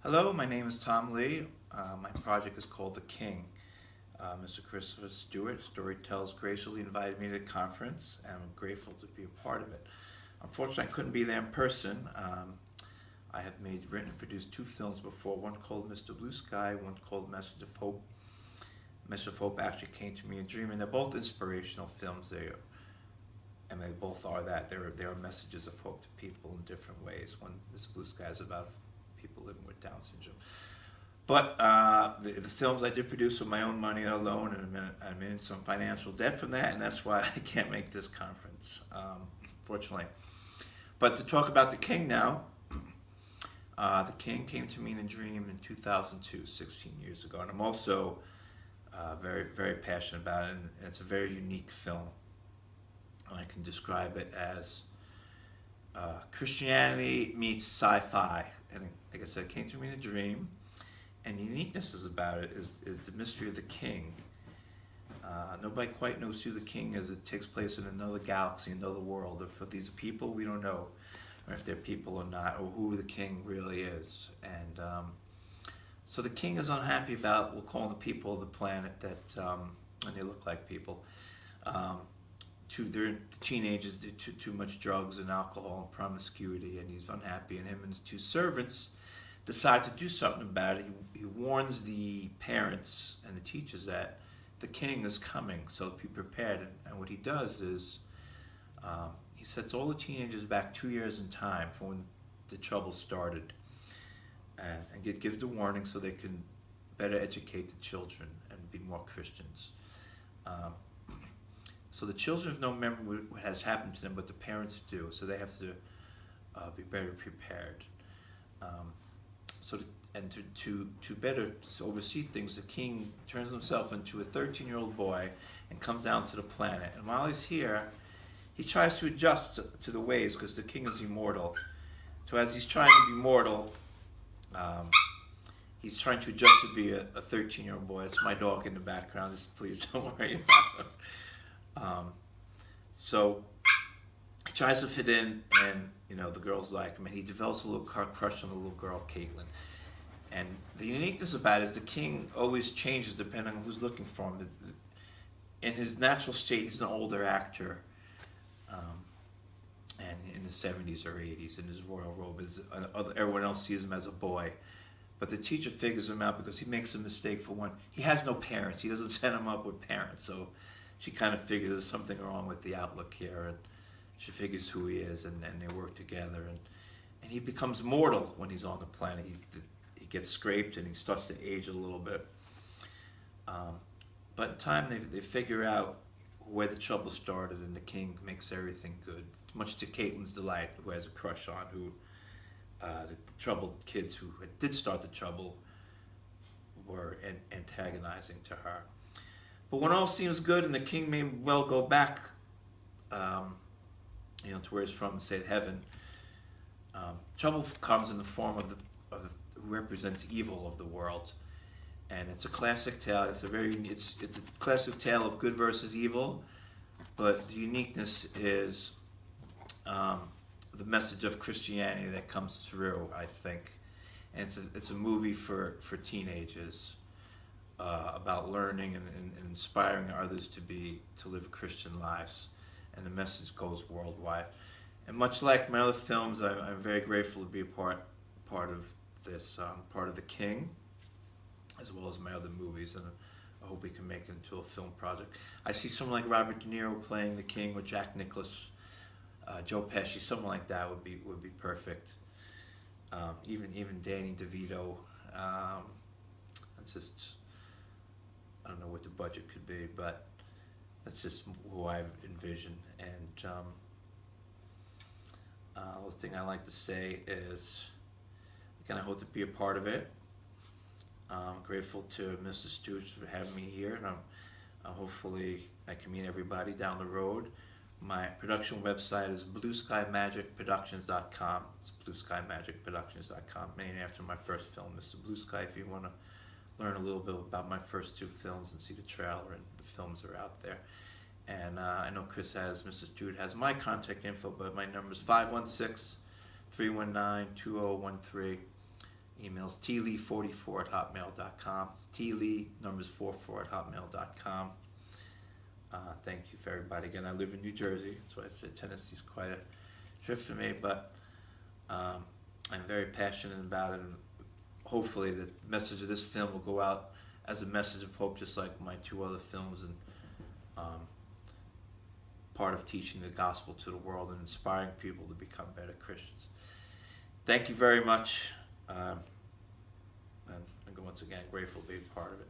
Hello, my name is Tom Lee. My project is called The King. Mr. Christopher Stewart, storytellers, graciously invited me to the conference, and I'm grateful to be a part of it. Unfortunately, I couldn't be there in person. I have written, and produced two films before, one called Mr. Blue Sky, one called Message of Hope. Message of Hope actually came to me in a dream, and they're both inspirational films. They both are that. They are messages of hope to people in different ways. One, Mr. Blue Sky, is about people living with Down syndrome. But the films I did produce with my own money alone, and I'm in some financial debt from that, and that's why I can't make this conference, fortunately. But to talk about The King now, The King came to me in a dream in 2002, 16 years ago, and I'm also very, very passionate about it, and it's a very unique film. I can describe it as Christianity meets sci-fi, and like I said, it came to me in a dream. And the uniqueness is about it is the mystery of the king. Nobody quite knows who the king is. It takes place in another galaxy, another world. If these are people, we don't know, or if they're people or not, or who the king really is. And so the king is unhappy about, we'll call them the people of the planet that, and they look like people. They're teenagers do too much drugs and alcohol and promiscuity, and he's unhappy. And him and his two servants decide to do something about it. He warns the parents and the teachers that the king is coming, so be prepared. And what he does is he sets all the teenagers back 2 years in time from when the trouble started, and gives the warning so they can better educate the children and be more Christians. So the children have no memory of what has happened to them, but the parents do, so they have to be better prepared. To better oversee things, the king turns himself into a 13-year-old boy and comes down to the planet. And while he's here, he tries to adjust to the ways, because the king is immortal. So as he's trying to be mortal, he's trying to adjust to be a 13-year-old boy. It's my dog in the background. Just please don't worry about him. So he tries to fit in, and the girls like him, and he develops a little crush on the little girl, Caitlin. And the uniqueness about it is the king always changes depending on who's looking for him. In his natural state, he's an older actor, and in the 70s or 80s, in his royal robe, everyone else sees him as a boy. But the teacher figures him out because he makes a mistake. For one, he has no parents. He doesn't set him up with parents, so she kind of figures there's something wrong with the outlook here, and she figures who he is, and they work together, and he becomes mortal when he's on the planet. He gets scraped, and he starts to age a little bit. But in time, they figure out where the trouble started, and the king makes everything good, much to Caitlin's delight, who has a crush on, the troubled kids who did start the trouble were antagonizing to her. But when all seems good, and the king may well go back, to where he's from, say heaven, trouble comes in the form of who represents evil of the world, and it's a classic tale. It's a classic tale of good versus evil, but the uniqueness is the message of Christianity that comes through, I think. And it's a movie for teenagers. About learning and inspiring others to live Christian lives, and the message goes worldwide. And much like my other films, I'm very grateful to be a part of this, part of The King, as well as my other movies, and I hope we can make it into a film project. I see someone like Robert De Niro playing The King, with Jack Nicklaus, Joe Pesci, something like that would be perfect. Even Danny DeVito. It's just, I don't know what the budget could be, but that's just who I envision. And the thing I like to say is, again, I hope to be a part of it. I'm grateful to Mr. Stewart for having me here, and hopefully I can meet everybody down the road. My production website is blueskymagicproductions.com. It's blueskymagicproductions.com, named after my first film, Mr. Blue Sky, if you want to learn a little bit about my first two films and see the trailer, and the films are out there. And I know Mr. Stewart has my contact info, but my number is 516-319-2013. Email's tlee44@hotmail.com. It's tlee, numbers 44@hotmail.com. Thank you for everybody. Again, I live in New Jersey, that's why I said Tennessee's quite a trip for me, but I'm very passionate about it, and hopefully the message of this film will go out as a message of hope, just like my two other films, and part of teaching the gospel to the world and inspiring people to become better Christians. Thank you very much, and I'm once again grateful to be a part of it.